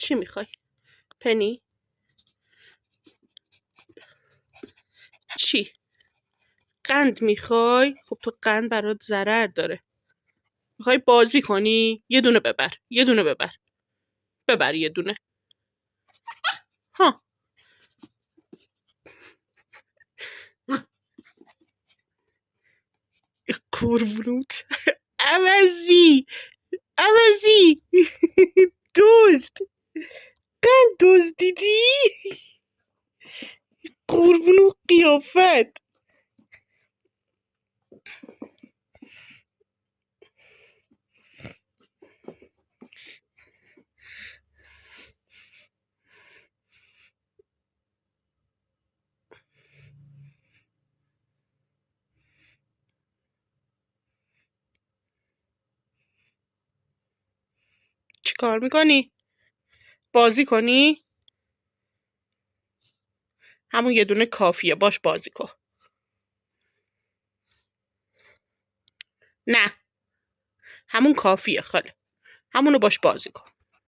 چی میخوای؟ پنی؟ چی؟ قند میخوای؟ خب تو قند برات ضرر داره. میخوای بازی کنی؟ یه دونه ببر. یه دونه ببر. ببر یه دونه. ها. قربونوت. عوضی. عوضی. دوست. قند دزدیدی؟ قربون قیافت. چی کار میکنی؟ بازی کنی؟ همون یه دونه کافیه، باش بازی کن. نه، همون کافیه خاله. همونو باش بازی کن.